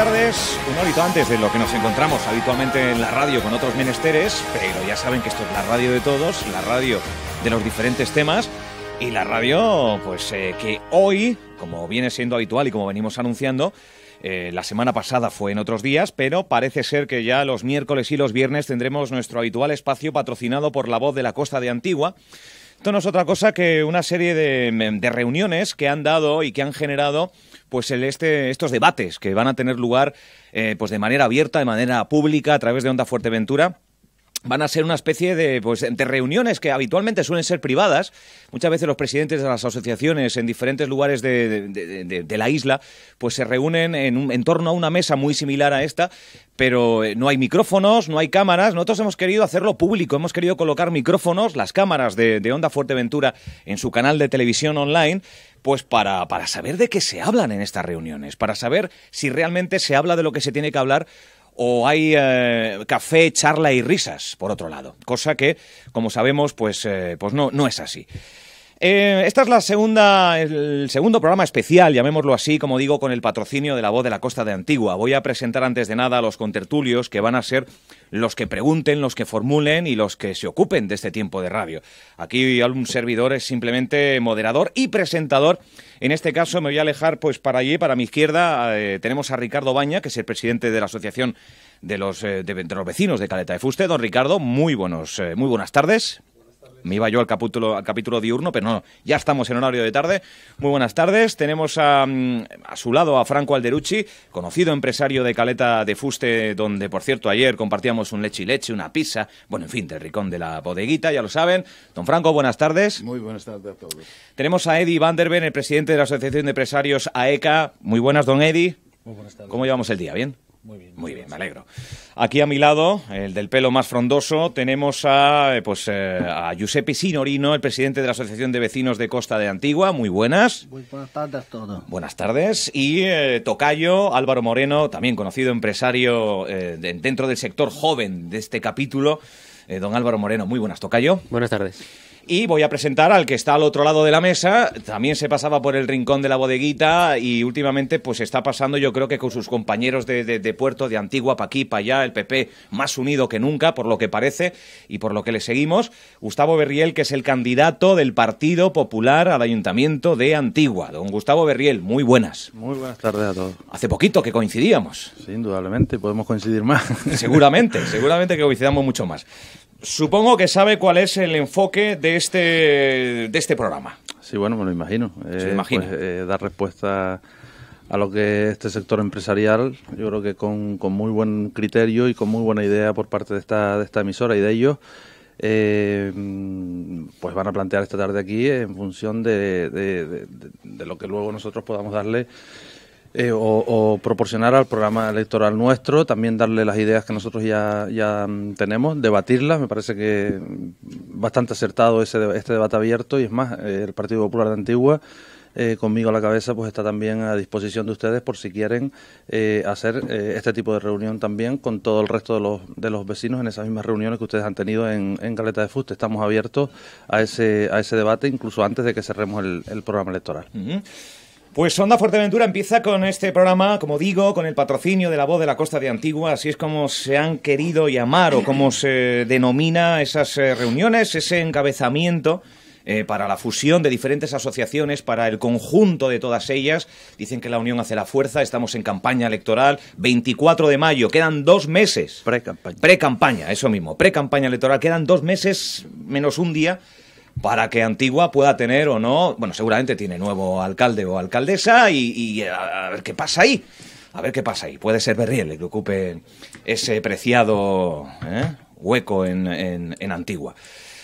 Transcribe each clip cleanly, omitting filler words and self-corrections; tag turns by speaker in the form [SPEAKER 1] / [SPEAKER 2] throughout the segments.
[SPEAKER 1] tardes, un horito antes de lo que nos encontramos habitualmente en la radio con otros menesteres, pero ya saben que esto es la radio de todos, la radio de los diferentes temas y la radio, pues que hoy, como viene siendo habitual y como venimos anunciando, la semana pasada fue en otros días, pero parece ser que ya los miércoles y los viernes tendremos nuestro habitual espacio patrocinado por La Voz de la Costa de Antigua. Esto no es otra cosa que una serie de reuniones que han dado y que han generado pues estos debates que van a tener lugar pues de manera abierta, de manera pública, a través de Onda Fuerteventura. Van a ser una especie de reuniones que habitualmente suelen ser privadas. Muchas veces los presidentes de las asociaciones en diferentes lugares de la isla pues se reúnen en torno a una mesa muy similar a esta, pero no hay micrófonos, no hay cámaras. Nosotros hemos querido hacerlo público, hemos querido colocar micrófonos, las cámaras de Onda Fuerteventura en su canal de televisión online, pues para saber de qué se hablan en estas reuniones, para saber si realmente se habla de lo que se tiene que hablar o hay café, charla y risas, por otro lado. Cosa que, como sabemos, pues no es así. Esta es el segundo programa especial, llamémoslo así, como digo, con el patrocinio de La Voz de la Costa de Antigua. Voy a presentar antes de nada a los contertulios, que van a ser los que pregunten, los que formulen y los que se ocupen de este tiempo de radio. Aquí un servidor es simplemente moderador y presentador. En este caso me voy a alejar pues para allí, para mi izquierda, tenemos a Ricardo Baña, que es el presidente de la Asociación de los Vecinos de Caleta de Fuste. Don Ricardo, muy buenas tardes. Me iba yo al capítulo diurno, pero no, ya estamos en horario de tarde. Muy buenas tardes. Tenemos a su lado a Franco Alderucci, conocido empresario de Caleta de Fuste, donde, por cierto, ayer compartíamos un leche y leche, una pizza, bueno, en fin, del ricón de la bodeguita, ya lo saben. Don Franco, buenas tardes.
[SPEAKER 2] Muy buenas tardes a todos.
[SPEAKER 1] Tenemos a Eddie Van der Ven, el presidente de la Asociación de Empresarios AECA. Muy buenas, don Eddie.
[SPEAKER 3] Muy buenas tardes.
[SPEAKER 1] ¿Cómo llevamos el día? ¿Bien?
[SPEAKER 3] Muy bien.
[SPEAKER 1] Muy bien, me alegro. Aquí a mi lado, el del pelo más frondoso, tenemos a Giuseppe Signorino, el presidente de la Asociación de Vecinos de Costa de Antigua. Muy buenas.
[SPEAKER 3] Muy buenas tardes a todos.
[SPEAKER 1] Buenas tardes. Y tocayo Álvaro Moreno, también conocido empresario dentro del sector joven de este capítulo. Don Álvaro Moreno, muy buenas, tocayo.
[SPEAKER 4] Buenas tardes.
[SPEAKER 1] Y voy a presentar al que está al otro lado de la mesa. También se pasaba por el rincón de la bodeguita y últimamente pues está pasando, yo creo que con sus compañeros de Puerto, de Antigua, pa' aquí, pa' allá, el PP más unido que nunca, por lo que parece y por lo que le seguimos. Gustavo Berriel, que es el candidato del Partido Popular al Ayuntamiento de Antigua. Don Gustavo Berriel, muy buenas.
[SPEAKER 2] Muy buenas tardes a todos.
[SPEAKER 1] Hace poquito que coincidíamos.
[SPEAKER 2] Sí, indudablemente, podemos coincidir más.
[SPEAKER 1] Seguramente que coincidamos mucho más. Supongo que sabe cuál es el enfoque de este programa.
[SPEAKER 2] Sí, bueno, me lo imagino.
[SPEAKER 1] Se lo imagina.
[SPEAKER 2] Dar respuesta a lo que es este sector empresarial, yo creo que con muy buen criterio y con muy buena idea por parte de esta emisora y de ellos, pues van a plantear esta tarde aquí en función de lo que luego nosotros podamos darle o proporcionar al programa electoral nuestro, también darle las ideas que nosotros ya tenemos, debatirlas. Me parece que bastante acertado este debate abierto y es más, el Partido Popular de Antigua, conmigo a la cabeza, pues está también a disposición de ustedes por si quieren hacer este tipo de reunión también con todo el resto de los vecinos en esas mismas reuniones que ustedes han tenido en Caleta de Fuste. Estamos abiertos a ese debate incluso antes de que cerremos el programa electoral.
[SPEAKER 1] Uh-huh. Pues Onda Fuerteventura empieza con este programa, como digo, con el patrocinio de La Voz de la Costa de Antigua, así es como se han querido llamar o como se denomina esas reuniones, ese encabezamiento para la fusión de diferentes asociaciones, para el conjunto de todas ellas. Dicen que la unión hace la fuerza, estamos en campaña electoral, 24 de mayo, quedan 2 meses. Pre-campaña, eso mismo, pre-campaña electoral, quedan 2 meses menos un día para que Antigua pueda tener o no, bueno, seguramente tiene nuevo alcalde o alcaldesa y a ver qué pasa ahí. A ver qué pasa ahí. Puede ser Berriel el que ocupe ese preciado hueco en Antigua.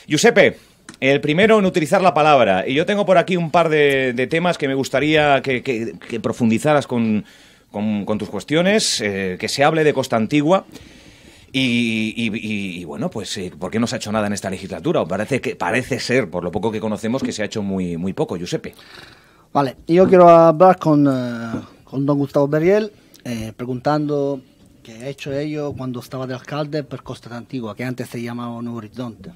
[SPEAKER 1] Giuseppe, el primero en utilizar la palabra. Y yo tengo por aquí un par de temas que me gustaría que profundizaras con tus cuestiones, que se hable de Costa Antigua. Y bueno, pues ¿por qué no se ha hecho nada en esta legislatura? Parece ser, por lo poco que conocemos, que se ha hecho muy poco, Giuseppe.
[SPEAKER 3] Vale, yo quiero hablar con don Gustavo Berriel, preguntando qué ha hecho ellos cuando estaba de alcalde por Costa Antigua, que antes se llamaba Nuevo Horizonte.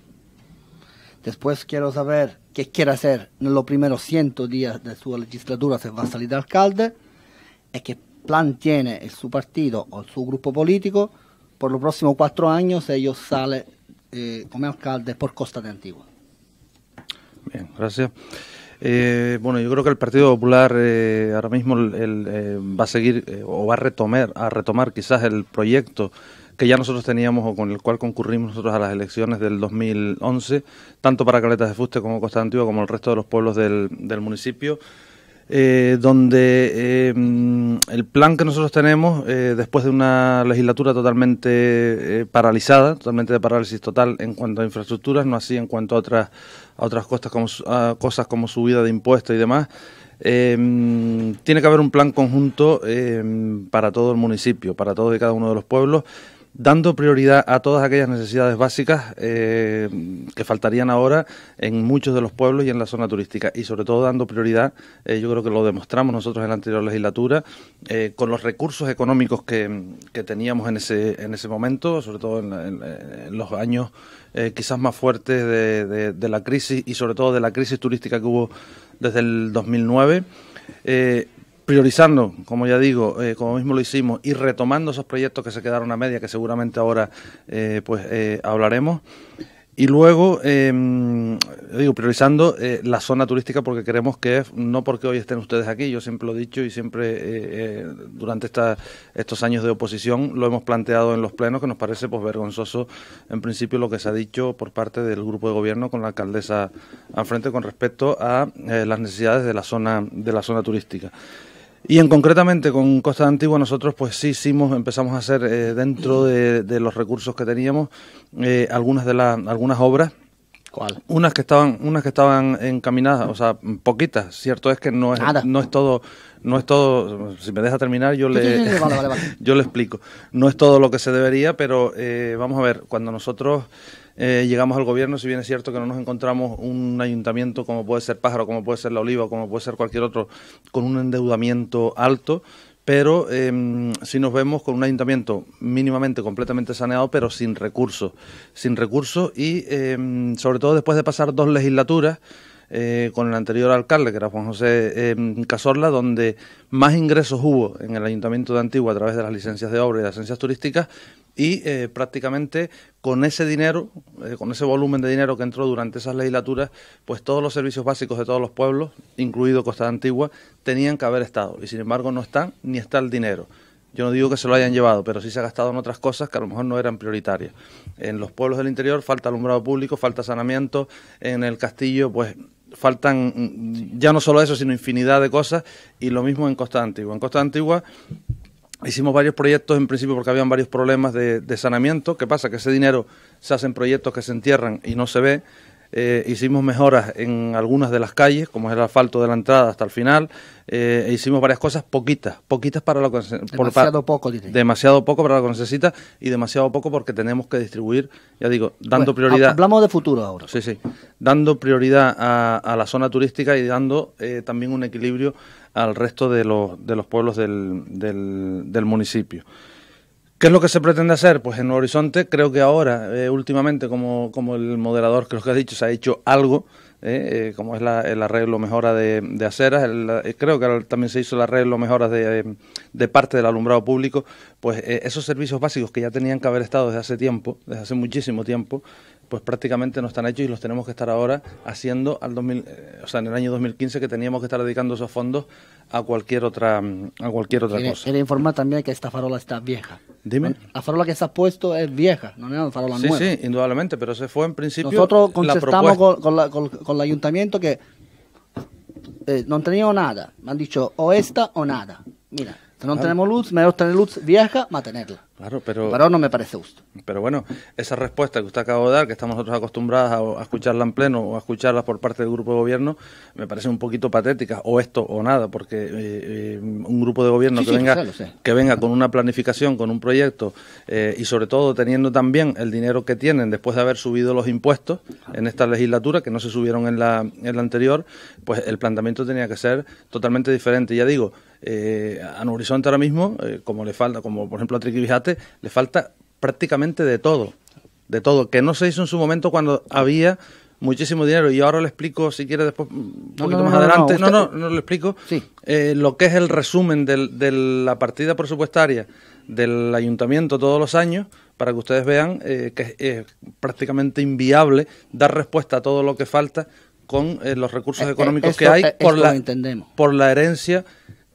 [SPEAKER 3] Después quiero saber qué quiere hacer en los primeros 100 días de su legislatura, se va a salir de alcalde, y qué plan tiene su partido o su grupo político, por los próximos 4 años ellos salen como alcalde por Costa de Antigua.
[SPEAKER 2] Bien, gracias. Bueno, yo creo que el Partido Popular ahora mismo va a seguir o va a retomar quizás el proyecto que ya nosotros teníamos o con el cual concurrimos nosotros a las elecciones del 2011, tanto para Caleta de Fuste como Costa de Antigua como el resto de los pueblos del municipio, donde el plan que nosotros tenemos, después de una legislatura totalmente paralizada, totalmente de parálisis total en cuanto a infraestructuras, no así en cuanto a otras cosas como subida de impuestos y demás, tiene que haber un plan conjunto para todo el municipio, para todos y cada uno de los pueblos, dando prioridad a todas aquellas necesidades básicas que faltarían ahora en muchos de los pueblos y en la zona turística, y sobre todo dando prioridad, yo creo que lo demostramos nosotros en la anterior legislatura, con los recursos económicos que teníamos en ese momento, sobre todo en los años quizás más fuertes de la crisis, y sobre todo de la crisis turística que hubo desde el 2009, priorizando, como ya digo, como mismo lo hicimos, y retomando esos proyectos que se quedaron a media, que seguramente ahora hablaremos. Y luego, priorizando la zona turística, porque queremos que, no porque hoy estén ustedes aquí, yo siempre lo he dicho y siempre durante estos años de oposición lo hemos planteado en los plenos, que nos parece pues vergonzoso en principio lo que se ha dicho por parte del grupo de gobierno con la alcaldesa al frente con respecto a las necesidades de la zona turística. Y concretamente con Costa de Antigua nosotros pues sí empezamos a hacer dentro de los recursos que teníamos algunas obras.
[SPEAKER 3] ¿Cuál?
[SPEAKER 2] Unas que estaban encaminadas, o sea, poquitas. Cierto es que no es todo. Si me deja terminar, vale. Yo le explico. No es todo lo que se debería, pero vamos a ver, cuando nosotros llegamos al gobierno, si bien es cierto que no nos encontramos un ayuntamiento como puede ser Pájaro, como puede ser La Oliva, como puede ser cualquier otro, con un endeudamiento alto, pero sí nos vemos con un ayuntamiento mínimamente completamente saneado, pero sin recursos y sobre todo después de pasar 2 legislaturas con el anterior alcalde, que era Juan José Cazorla, donde más ingresos hubo en el Ayuntamiento de Antigua a través de las licencias de obra y de las licencias turísticas, y prácticamente con ese dinero, con ese volumen de dinero que entró durante esas legislaturas, pues todos los servicios básicos de todos los pueblos, incluido Costa de Antigua, tenían que haber estado, y sin embargo no están, ni está el dinero. Yo no digo que se lo hayan llevado, pero sí se ha gastado en otras cosas que a lo mejor no eran prioritarias. En los pueblos del interior falta alumbrado público, falta saneamiento, en el Castillo pues faltan ya no solo eso, sino infinidad de cosas, y lo mismo en Costa de Antigua. En Costa de Antigua hicimos varios proyectos en principio porque habían varios problemas de saneamiento. ¿Qué pasa? Que ese dinero se hacen proyectos que se entierran y no se ve. Hicimos mejoras en algunas de las calles, como es el asfalto de la entrada hasta el final. Hicimos varias cosas, poquitas para lo que demasiado poco para lo que necesita, y demasiado poco porque tenemos que distribuir, ya digo, dando prioridad.
[SPEAKER 3] Hablamos de futuro ahora.
[SPEAKER 2] Sí, dando prioridad a la zona turística y dando también un equilibrio al resto de los pueblos del municipio. ¿Qué es lo que se pretende hacer? Pues en Nuevo Horizonte creo que ahora, últimamente, como el moderador creo que ha dicho, se ha hecho algo, como es el arreglo mejora de aceras, creo que también se hizo el arreglo mejoras de parte del alumbrado público. Pues esos servicios básicos que ya tenían que haber estado desde hace muchísimo tiempo, pues prácticamente no están hechos, y los tenemos que estar ahora haciendo en el año 2015, que teníamos que estar dedicando esos fondos a cualquier otra cosa.
[SPEAKER 3] Quiero informar también que esta farola está vieja.
[SPEAKER 2] Dime.
[SPEAKER 3] La farola que se ha puesto es vieja, no es una farola nueva.
[SPEAKER 2] Sí, indudablemente, pero se fue en principio.
[SPEAKER 3] Nosotros contestamos con el ayuntamiento que no teníamos nada. Me han dicho o esta o nada. Mira, si no tenemos luz, mejor tener luz vieja, mantenerla.
[SPEAKER 2] Claro, pero
[SPEAKER 3] no me parece justo.
[SPEAKER 2] Pero bueno, esa respuesta que usted acaba de dar, que estamos nosotros acostumbrados a escucharla en pleno o a escucharla por parte del grupo de gobierno, me parece un poquito patética, o esto o nada, porque un grupo de gobierno que venga con una planificación, con un proyecto, y sobre todo teniendo también el dinero que tienen después de haber subido los impuestos en esta legislatura, que no se subieron en la anterior, pues el planteamiento tenía que ser totalmente diferente. Ya digo, a Nuevo Horizonte ahora mismo, como le falta, como por ejemplo a Triquibijate, le falta prácticamente de todo, que no se hizo en su momento cuando había muchísimo dinero. Y ahora le explico, si quiere, después, un poquito más adelante. No, le explico
[SPEAKER 3] sí.
[SPEAKER 2] Lo que es el resumen de la partida presupuestaria del ayuntamiento todos los años, para que ustedes vean que es prácticamente inviable dar respuesta a todo lo que falta con los recursos económicos que hay por la herencia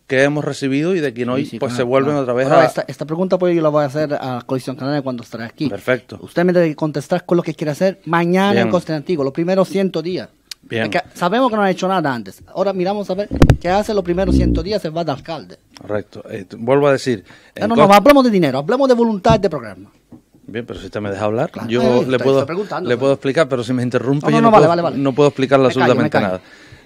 [SPEAKER 2] que hemos recibido y de quien hoy se vuelven otra vez
[SPEAKER 3] a... Esta pregunta pues yo la voy a hacer a Coalición Canaria cuando estaré aquí.
[SPEAKER 2] Perfecto.
[SPEAKER 3] Usted me debe contestar con lo que quiere hacer mañana en Costa Antiguo, los primeros 100 días.
[SPEAKER 2] Bien.
[SPEAKER 3] Sabemos que no ha hecho nada antes. Ahora miramos a ver qué hace los primeros 100 días, se va de alcalde.
[SPEAKER 2] Correcto. Vuelvo a decir...
[SPEAKER 3] No, hablamos de dinero, hablamos de voluntad de programa.
[SPEAKER 2] Bien, pero si usted me deja hablar,
[SPEAKER 3] claro,
[SPEAKER 2] yo le puedo explicar, pero si me interrumpe no puedo explicarle absolutamente nada.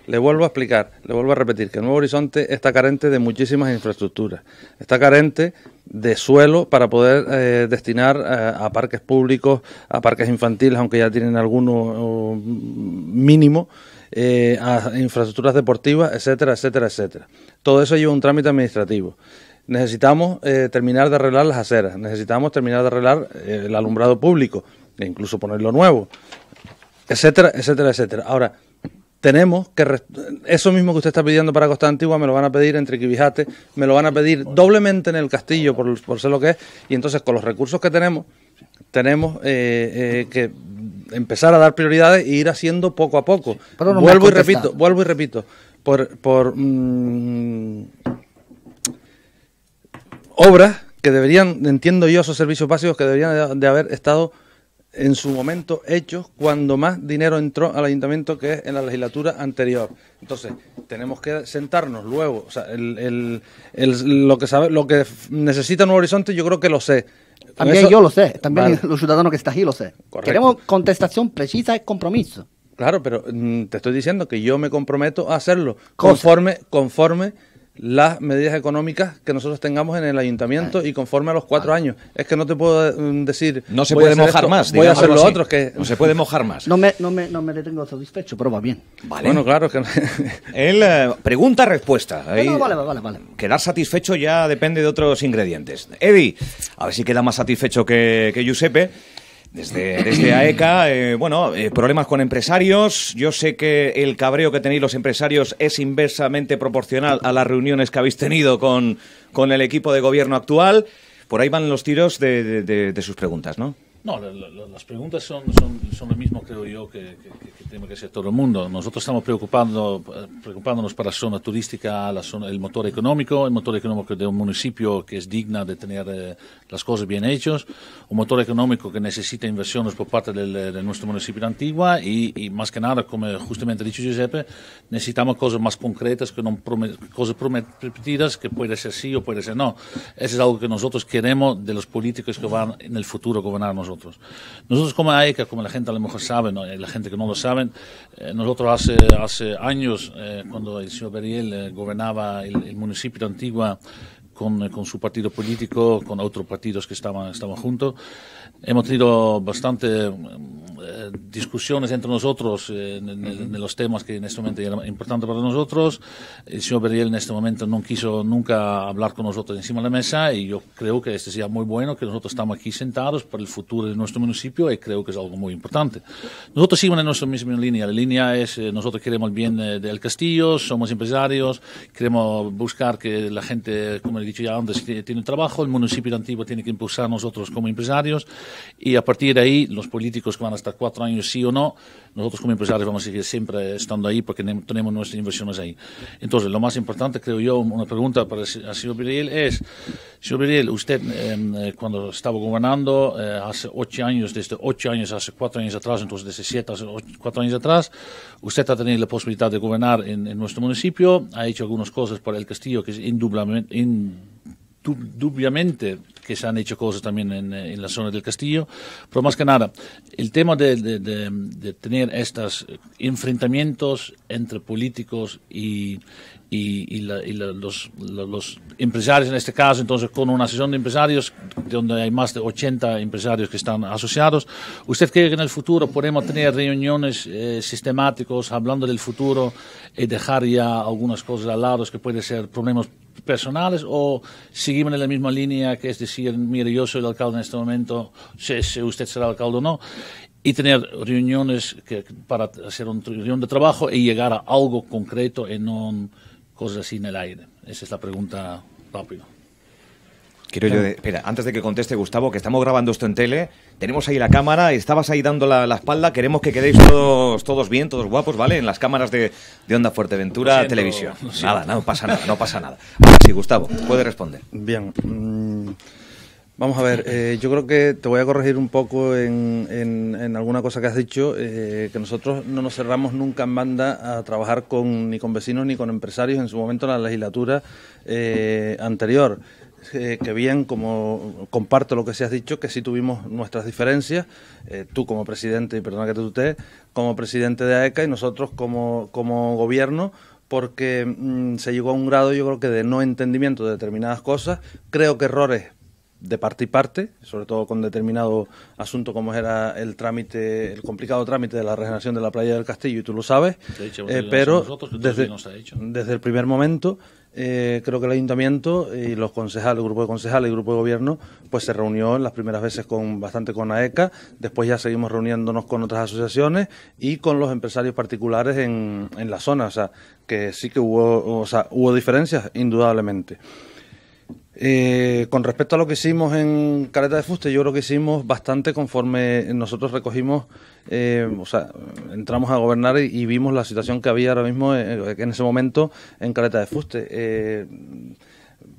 [SPEAKER 2] Le vuelvo a explicar, le vuelvo a repetir que Nuevo Horizonte está carente de muchísimas infraestructuras, está carente de suelo para poder destinar a parques públicos, a parques infantiles, aunque ya tienen alguno mínimo, a infraestructuras deportivas, etcétera, etcétera, etcétera. Todo eso lleva un trámite administrativo. Necesitamos terminar de arreglar las aceras, necesitamos terminar de arreglar el alumbrado público, e incluso ponerlo nuevo, etcétera, etcétera, etcétera. Ahora, tenemos que... Eso mismo que usted está pidiendo para Costa Antigua me lo van a pedir en Triquibijate, me lo van a pedir doblemente en el Castillo, por ser lo que es, y entonces con los recursos que tenemos que empezar a dar prioridades e ir haciendo poco a poco.
[SPEAKER 3] No
[SPEAKER 2] vuelvo y repito, obras que deberían, entiendo yo, esos servicios básicos que deberían de haber estado en su momento hechos cuando más dinero entró al ayuntamiento, que es en la legislatura anterior. Entonces, tenemos que sentarnos luego, o sea, lo que necesita Nuevo Horizonte yo creo que lo sé.
[SPEAKER 3] También yo lo sé, también los ciudadanos que están aquí lo sé.
[SPEAKER 2] Correcto.
[SPEAKER 3] Queremos contestación precisa y compromiso.
[SPEAKER 2] Claro, pero te estoy diciendo que yo me comprometo a hacerlo conforme las medidas económicas que nosotros tengamos en el ayuntamiento y conforme a los 4 años. Es que no te puedo decir...
[SPEAKER 1] No se puede mojar más.
[SPEAKER 2] Voy a hacer lo otro.
[SPEAKER 1] No se puede mojar más.
[SPEAKER 3] No me detengo satisfecho, pero va bien.
[SPEAKER 1] Vale.
[SPEAKER 2] Bueno, claro que...
[SPEAKER 1] Pregunta-respuesta.
[SPEAKER 3] Vale.
[SPEAKER 1] Quedar satisfecho ya depende de otros ingredientes. Eddie, a ver si queda más satisfecho que Giuseppe. Desde AECA, problemas con empresarios. Yo sé que el cabreo que tenéis los empresarios es inversamente proporcional a las reuniones que habéis tenido con el equipo de gobierno actual. Por ahí van los tiros de sus preguntas, ¿no?
[SPEAKER 4] No, las preguntas son lo mismo, creo yo, que tiene que ser todo el mundo. Nosotros estamos preocupándonos para la zona turística, el motor económico de un municipio que es digna de tener las cosas bien hechas, un motor económico que necesita inversiones por parte de nuestro municipio de Antigua y más que nada, como justamente ha dicho Giuseppe, necesitamos cosas más concretas, que no cosas prometidas, que puede ser sí o puede ser no. Eso es algo que nosotros queremos de los políticos que van en el futuro a gobernar nosotros. Nosotros como AECA, como la gente a lo mejor sabe, ¿no? La gente que no lo saben, nosotros hace años, cuando el señor Beriel gobernaba el municipio de Antigua con su partido político, con otros partidos que estaban juntos, hemos tenido bastante discusiones entre nosotros en los temas que en este momento eran importantes para nosotros. El señor Beriel en este momento no quiso nunca hablar con nosotros encima de la mesa y yo creo que sería muy bueno que nosotros estamos aquí sentados para el futuro de nuestro municipio y creo que es algo muy importante. Nosotros seguimos en nuestra misma línea. La línea es, nosotros queremos el bien del Castillo, somos empresarios, queremos buscar que la gente, como he dicho ya antes, tiene trabajo, el municipio de Antigua tiene que impulsar a nosotros como empresarios y a partir de ahí los políticos que van a estar 4 años sí o no, nosotros como empresarios vamos a seguir siempre estando ahí porque tenemos nuestras inversiones ahí. Entonces, lo más importante, creo yo, una pregunta para el señor Beriel es, señor Beriel, usted cuando estaba gobernando hace 8 años, desde 8 años, hace 4 años atrás, entonces desde 7 hace 4 años atrás, usted ha tenido la posibilidad de gobernar en nuestro municipio, ha hecho algunas cosas para el Castillo que es indudablemente que se han hecho cosas también en la zona del Castillo, pero más que nada, el tema de tener estos enfrentamientos entre políticos y los empresarios en este caso, entonces con una asociación de empresarios donde hay más de 80 empresarios que están asociados, ¿usted cree que en el futuro podemos tener reuniones sistemáticas hablando del futuro y dejar ya algunas cosas al lado que pueden ser problemas personales o seguimos en la misma línea que es decir, mire, yo soy el alcalde en este momento, si usted será alcalde o no? y tener reuniones para hacer una reunión de trabajo y llegar a algo concreto y no cosas así en el aire. Esa es la pregunta rápida.
[SPEAKER 1] Espera, antes de que conteste Gustavo, que estamos grabando esto en tele, tenemos ahí la cámara, estabas ahí dando la espalda, queremos que quedéis todos bien, todos guapos, ¿vale? En las cámaras de Onda Fuerteventura Televisión. Nada, no pasa nada. Ahora sí, Gustavo, puede responder.
[SPEAKER 2] Bien, vamos a ver, yo creo que te voy a corregir un poco en alguna cosa que has dicho, que nosotros no nos cerramos nunca en banda a trabajar ni con vecinos ni con empresarios en su momento en la legislatura anterior. Que bien, como comparto lo que se has dicho, que sí tuvimos nuestras diferencias, tú como presidente, y perdona que te tutee, como presidente de AECA y nosotros como gobierno, porque se llegó a un grado, yo creo que de no entendimiento de determinadas cosas, creo que errores de parte y parte, sobre todo con determinado asunto como era el complicado trámite de la regeneración de la playa del Castillo, y tú lo sabes, pero desde el primer momento creo que el ayuntamiento y los concejales, el grupo de concejales y el grupo de gobierno, pues se reunió en las primeras veces bastante con AECA, después ya seguimos reuniéndonos con otras asociaciones y con los empresarios particulares en la zona, o sea, que sí que hubo diferencias, indudablemente. Con respecto a lo que hicimos en Caleta de Fuste, yo creo que hicimos bastante conforme nosotros recogimos, entramos a gobernar y vimos la situación que había ahora mismo en ese momento en Caleta de Fuste.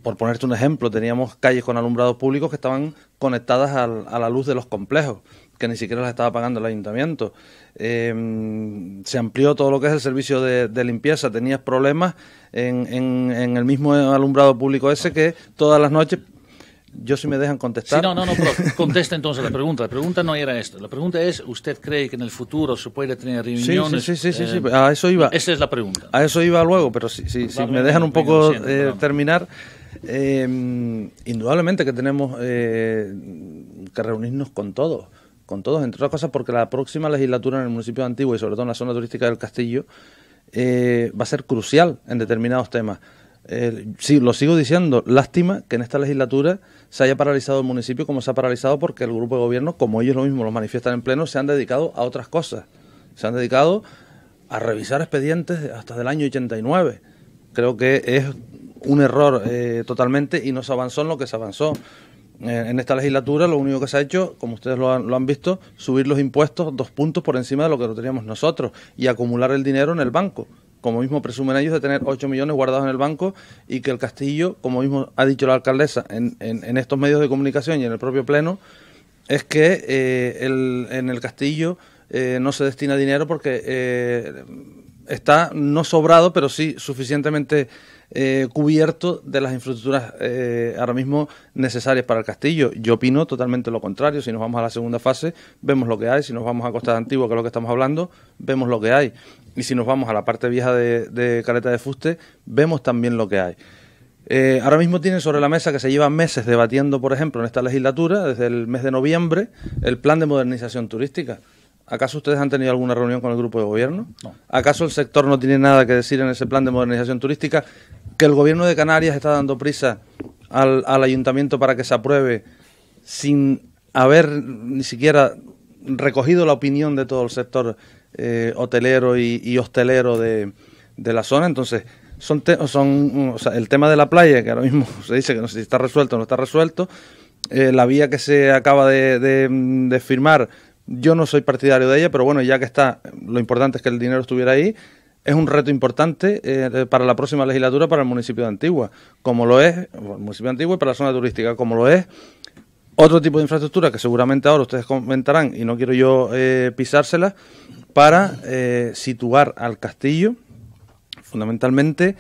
[SPEAKER 2] Por ponerte un ejemplo, teníamos calles con alumbrados públicos que estaban conectadas a la luz de los complejos, que ni siquiera las estaba pagando el ayuntamiento. Se amplió todo lo que es el servicio de limpieza. Tenías problemas en el mismo alumbrado público ese que todas las noches, yo si me dejan contestar.
[SPEAKER 4] Sí, pero contesta entonces la pregunta. La pregunta no era esta. La pregunta es, ¿usted cree que en el futuro se puede tener reuniones?
[SPEAKER 2] Sí, a eso iba.
[SPEAKER 4] Esa es la pregunta.
[SPEAKER 2] A eso iba luego, pero si me dejan un poco terminar. Indudablemente que tenemos que reunirnos con todos, entre otras cosas porque la próxima legislatura en el municipio de Antigua y sobre todo en la zona turística del Castillo va a ser crucial en determinados temas. Sí, lo sigo diciendo, lástima que en esta legislatura se haya paralizado el municipio como se ha paralizado, porque el grupo de gobierno, como ellos lo mismos lo manifiestan en pleno, se han dedicado a otras cosas. Se han dedicado a revisar expedientes hasta del año 89. Creo que es un error totalmente, y no se avanzó en lo que se avanzó. En esta legislatura lo único que se ha hecho, como ustedes lo han visto, subir los impuestos 2 puntos por encima de lo que lo teníamos nosotros y acumular el dinero en el banco, como mismo presumen ellos, de tener 8 millones guardados en el banco, y que el Castillo, como mismo ha dicho la alcaldesa en estos medios de comunicación y en el propio pleno, es que en el Castillo no se destina dinero porque está no sobrado, pero sí suficientemente cubierto de las infraestructuras ahora mismo necesarias para el Castillo. Yo opino totalmente lo contrario. Si nos vamos a la segunda fase, vemos lo que hay. Si nos vamos a Costa de Antigua, que es lo que estamos hablando, vemos lo que hay. Y si nos vamos a la parte vieja de Caleta de Fuste, vemos también lo que hay. Ahora mismo tienen sobre la mesa, que se llevan meses debatiendo, por ejemplo, en esta legislatura, desde el mes de noviembre, el plan de modernización turística. ¿Acaso ustedes han tenido alguna reunión con el grupo de gobierno?
[SPEAKER 4] No.
[SPEAKER 2] ¿Acaso el sector no tiene nada que decir en ese plan de modernización turística? ¿Que el gobierno de Canarias está dando prisa al ayuntamiento para que se apruebe sin haber ni siquiera recogido la opinión de todo el sector hotelero y hostelero de la zona? Entonces, el tema de la playa, que ahora mismo se dice que no sé si está resuelto o no está resuelto, la vía que se acaba de firmar, yo no soy partidario de ella, pero bueno, ya que está, lo importante es que el dinero estuviera ahí. Es un reto importante para la próxima legislatura para el municipio de Antigua, como lo es el municipio de Antigua, y para la zona turística, como lo es otro tipo de infraestructura que seguramente ahora ustedes comentarán, y no quiero yo pisárselas, para situar al Castillo fundamentalmente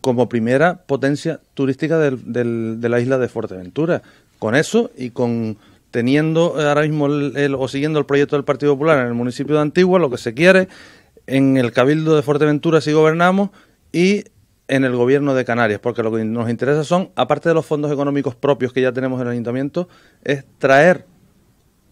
[SPEAKER 2] como primera potencia turística de la isla de Fuerteventura. Con eso y con teniendo ahora mismo o siguiendo el proyecto del Partido Popular en el municipio de Antigua, lo que se quiere en el Cabildo de Fuerteventura si gobernamos, y en el gobierno de Canarias, porque lo que nos interesa son, aparte de los fondos económicos propios que ya tenemos en el ayuntamiento, es traer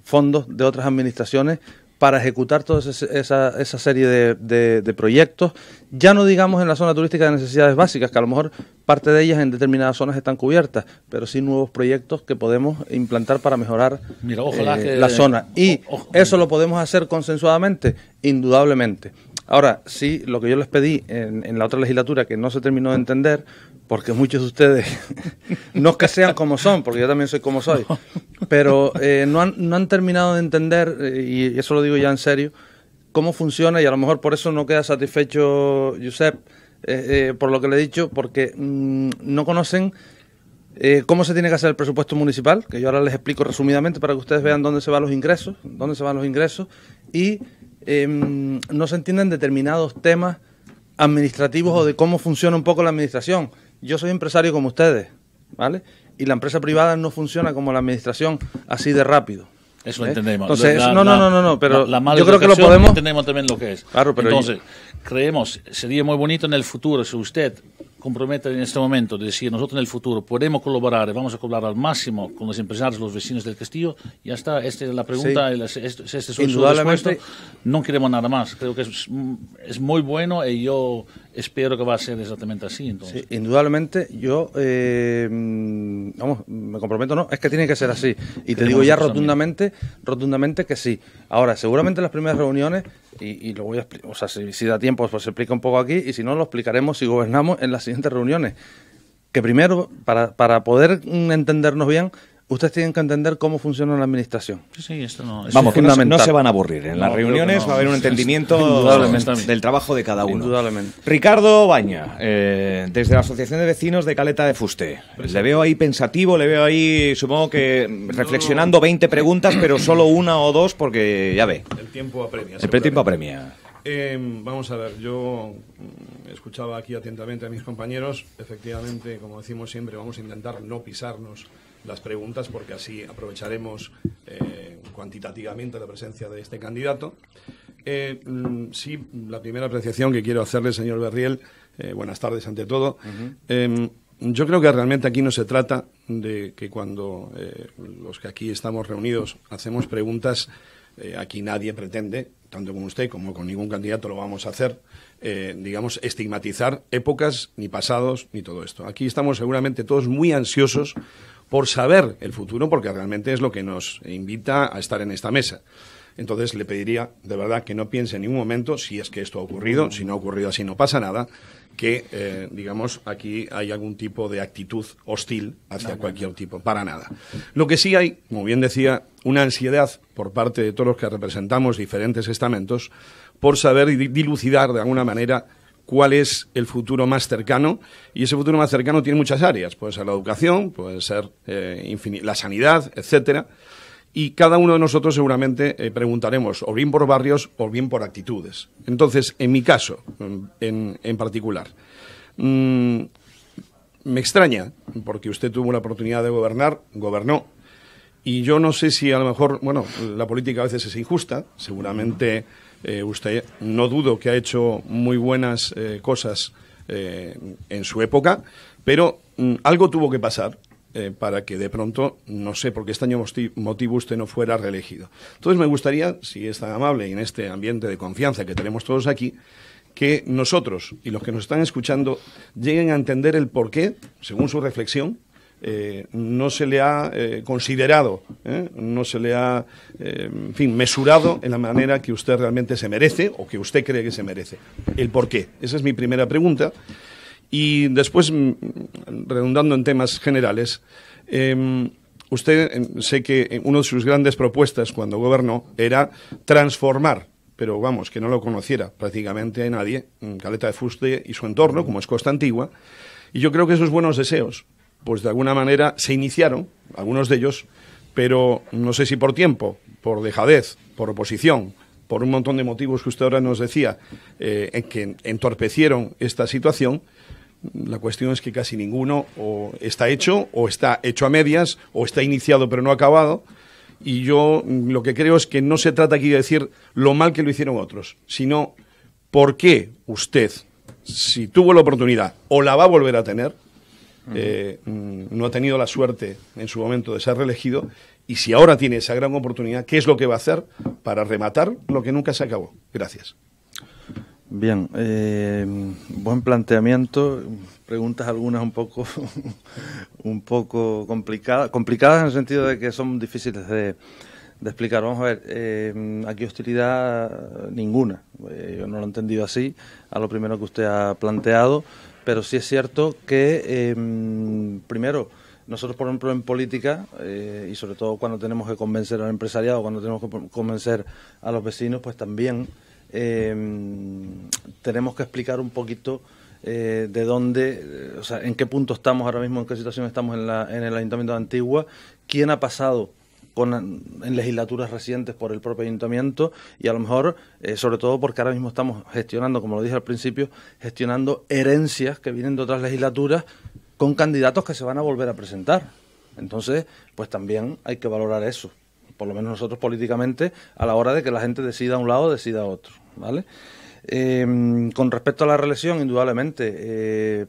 [SPEAKER 2] fondos de otras administraciones para ejecutar toda esa serie de proyectos, ya no digamos en la zona turística de necesidades básicas, que a lo mejor parte de ellas en determinadas zonas están cubiertas, pero sí nuevos proyectos que podemos implantar para mejorar la zona. Y eso lo podemos hacer consensuadamente, indudablemente. Ahora, sí, lo que yo les pedí en la otra legislatura, que no se terminó de entender, porque muchos de ustedes no es que sean como son, porque yo también soy como soy, pero no han terminado de entender, y eso lo digo ya en serio, cómo funciona, y a lo mejor por eso no queda satisfecho Josep por lo que le he dicho, porque no conocen cómo se tiene que hacer el presupuesto municipal, que yo ahora les explico resumidamente para que ustedes vean dónde se van los ingresos, y no se entienden determinados temas administrativos o de cómo funciona un poco la administración. Yo soy empresario como ustedes, ¿vale? Y la empresa privada no funciona como la administración así de rápido.
[SPEAKER 4] Eso lo entendemos.
[SPEAKER 2] Entonces, no, pero
[SPEAKER 4] la
[SPEAKER 2] yo creo que lo podemos...
[SPEAKER 4] entendemos también lo que es.
[SPEAKER 2] Claro, pero
[SPEAKER 4] entonces, creemos, sería muy bonito en el futuro si usted compromete en este momento de decir, nosotros en el futuro podemos colaborar y vamos a colaborar al máximo con los empresarios, los vecinos del Castillo. Ya está, esta es la pregunta,
[SPEAKER 2] sí.
[SPEAKER 4] Este es su respuesta. No queremos nada más. Creo que es muy bueno y yo espero que va a ser exactamente así. Entonces.
[SPEAKER 2] Sí, indudablemente, yo me comprometo, no, es que tiene que ser así. Y te digo ya rotundamente que sí. Ahora, seguramente en las primeras reuniones, y lo voy a explicar, o sea, si da tiempo, pues se explica un poco aquí, y si no, lo explicaremos si gobernamos en las siguientes reuniones. Que primero, para poder entendernos bien, ustedes tienen que entender cómo funciona la administración.
[SPEAKER 4] Sí, esto no es
[SPEAKER 1] Vamos, que
[SPEAKER 4] fundamental.
[SPEAKER 1] no se van a aburrir. En las reuniones va a haber un entendimiento del trabajo de cada uno.
[SPEAKER 2] Indudablemente.
[SPEAKER 1] Ricardo Baña, desde la Asociación de Vecinos de Caleta de Fuste. Le veo ahí pensativo, le veo ahí, supongo que reflexionando 20 preguntas, pero solo una o dos, porque ya ve.
[SPEAKER 5] El tiempo apremia.
[SPEAKER 1] El tiempo apremia.
[SPEAKER 5] Vamos a ver, yo escuchaba aquí atentamente a mis compañeros. Efectivamente, como decimos siempre, vamos a intentar no pisarnos las preguntas, porque así aprovecharemos cuantitativamente la presencia de este candidato. Sí, la primera apreciación que quiero hacerle, señor Berriel, buenas tardes ante todo. Yo creo que realmente aquí no se trata de que cuando los que aquí estamos reunidos hacemos preguntas, aquí nadie pretende, tanto con usted como con ningún candidato lo vamos a hacer, digamos, estigmatizar épocas, ni pasados, ni todo esto. Aquí estamos seguramente todos muy ansiosos por saber el futuro, porque realmente es lo que nos invita a estar en esta mesa. Entonces le pediría, de verdad, que no piense en ningún momento, si es que esto ha ocurrido, si no ha ocurrido así no pasa nada, que, digamos, aquí hay algún tipo de actitud hostil hacia cualquier tipo, para nada. Lo que sí hay, como bien decía, una ansiedad por parte de todos los que representamos diferentes estamentos por saber y dilucidar de alguna manera cuál es el futuro más cercano, y ese futuro más cercano tiene muchas áreas. Puede ser la educación, puede ser la sanidad, etcétera. Y cada uno de nosotros seguramente preguntaremos o bien por barrios o bien por actitudes. Entonces, en mi caso, en particular, me extraña, porque usted tuvo la oportunidad de gobernar, gobernó, y yo no sé si a lo mejor, bueno, la política a veces es injusta, seguramente usted no dudo que ha hecho muy buenas cosas en su época, pero algo tuvo que pasar para que de pronto, no sé por qué extraño motivo, usted no fuera reelegido. Entonces me gustaría, si es tan amable y en este ambiente de confianza que tenemos todos aquí, que nosotros y los que nos están escuchando lleguen a entender el por qué, según su reflexión, no se le ha considerado, no se le ha, en fin, mesurado en la manera que usted realmente se merece o que usted cree que se merece. El por qué. Esa es mi primera pregunta. Y después, redundando en temas generales, usted, sé que una de sus grandes propuestas cuando gobernó era transformar, pero vamos, que no lo conociera prácticamente nadie, Caleta de Fuste y su entorno, como es Costa Antigua, y yo creo que esos buenos deseos, pues de alguna manera se iniciaron, algunos de ellos, pero no sé si por tiempo, por dejadez, por oposición, por un montón de motivos que usted ahora nos decía, que entorpecieron esta situación. La cuestión es que casi ninguno o está hecho a medias, o está iniciado pero no acabado, y yo lo que creo es que no se trata aquí de decir lo mal que lo hicieron otros, sino por qué usted, si tuvo la oportunidad o la va a volver a tener, no ha tenido la suerte en su momento de ser reelegido, y si ahora tiene esa gran oportunidad, ¿qué es lo que va a hacer para rematar lo que nunca se acabó? Gracias.
[SPEAKER 2] Bien, buen planteamiento. Preguntas algunas un poco complicadas en el sentido de que son difíciles de explicar. Vamos a ver, aquí hostilidad ninguna. Yo no lo he entendido así, a lo primero que usted ha planteado, pero sí es cierto que, primero, nosotros, por ejemplo, en política, y sobre todo cuando tenemos que convencer al empresariado, cuando tenemos que convencer a los vecinos, pues también tenemos que explicar un poquito de dónde, o sea, en qué punto estamos ahora mismo, en qué situación estamos en el Ayuntamiento de Antigua, quién ha pasado en legislaturas recientes por el propio ayuntamiento, y a lo mejor, sobre todo porque ahora mismo estamos gestionando, como lo dije al principio, gestionando herencias que vienen de otras legislaturas con candidatos que se van a volver a presentar. Entonces, pues también hay que valorar eso, por lo menos nosotros políticamente, a la hora de que la gente decida a un lado o decida a otro, ¿vale? Con respecto a la reelección, indudablemente,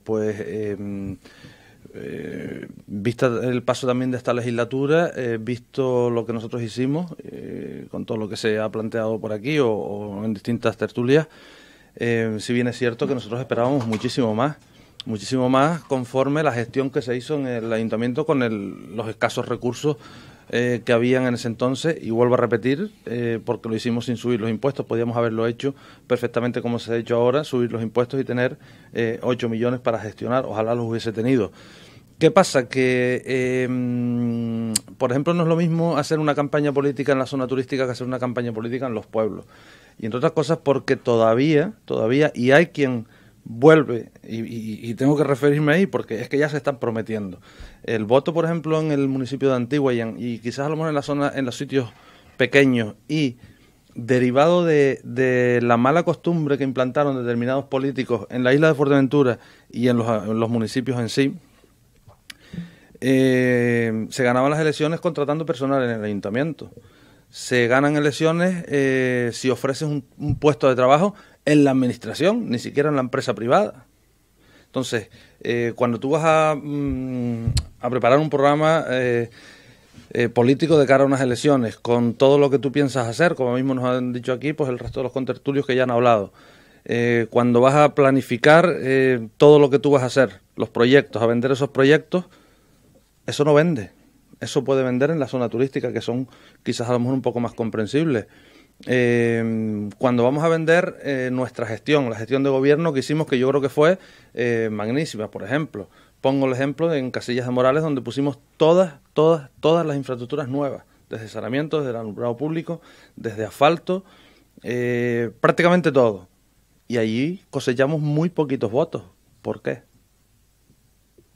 [SPEAKER 2] vista el paso también de esta legislatura, visto lo que nosotros hicimos, con todo lo que se ha planteado por aquí o en distintas tertulias, si bien es cierto que nosotros esperábamos muchísimo más conforme la gestión que se hizo en el ayuntamiento con los escasos recursos que habían en ese entonces, y vuelvo a repetir, porque lo hicimos sin subir los impuestos. Podíamos haberlo hecho perfectamente como se ha hecho ahora, subir los impuestos y tener 8 millones para gestionar, ojalá los hubiese tenido. ¿Qué pasa? Que, por ejemplo, no es lo mismo hacer una campaña política en la zona turística que hacer una campaña política en los pueblos. Y entre otras cosas porque todavía, y hay quien vuelve, y tengo que referirme ahí porque es que ya se están prometiendo. El voto, por ejemplo, en el municipio de Antigua y quizás a lo mejor en la zona, en los sitios pequeños, y derivado de la mala costumbre que implantaron determinados políticos en la isla de Fuerteventura y en los municipios en sí, se ganaban las elecciones contratando personal en el ayuntamiento. Se ganan elecciones si ofreces un puesto de trabajo en la administración, ni siquiera en la empresa privada. Entonces, cuando tú vas a preparar un programa político de cara a unas elecciones, con todo lo que tú piensas hacer, como mismo nos han dicho aquí, pues el resto de los contertulios que ya han hablado, cuando vas a planificar todo lo que tú vas a hacer, los proyectos, a vender esos proyectos, eso no vende. Eso puede vender en la zona turística, que son quizás a lo mejor un poco más comprensibles. Cuando vamos a vender nuestra gestión, la gestión de gobierno que hicimos, que yo creo que fue magnífica, por ejemplo. Pongo el ejemplo de en Casillas de Morales, donde pusimos todas las infraestructuras nuevas, desde saneamiento, desde el alumbrado público, desde asfalto, prácticamente todo. Y allí cosechamos muy poquitos votos. ¿Por qué?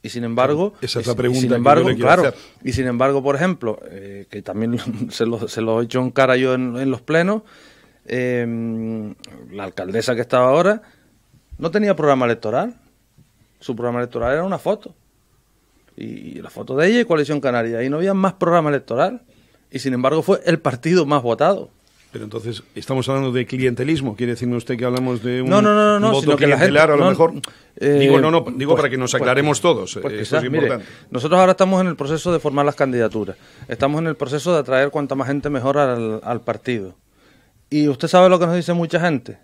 [SPEAKER 2] Y sin embargo,
[SPEAKER 5] esa es la pregunta que yo le quiero hacer.
[SPEAKER 2] Y sin embargo, por ejemplo, que también se lo he hecho en cara yo en los plenos, la alcaldesa que estaba ahora no tenía programa electoral. Su programa electoral era una foto. Y la foto de ella y Coalición Canaria. Y no había más programa electoral. Y sin embargo fue el partido más votado.
[SPEAKER 5] Pero entonces, ¿estamos hablando de clientelismo? ¿Quiere decirme usted que hablamos de un
[SPEAKER 2] voto
[SPEAKER 5] sino que clientelar a lo mejor? Digo
[SPEAKER 2] pues,
[SPEAKER 5] para que nos aclaremos todos.
[SPEAKER 2] Pues
[SPEAKER 5] Eso
[SPEAKER 2] quizás,
[SPEAKER 5] es importante.
[SPEAKER 2] mire, nosotros ahora estamos en el proceso de formar las candidaturas. Estamos en el proceso de atraer cuanta más gente mejor al partido. Y usted sabe lo que nos dice mucha gente.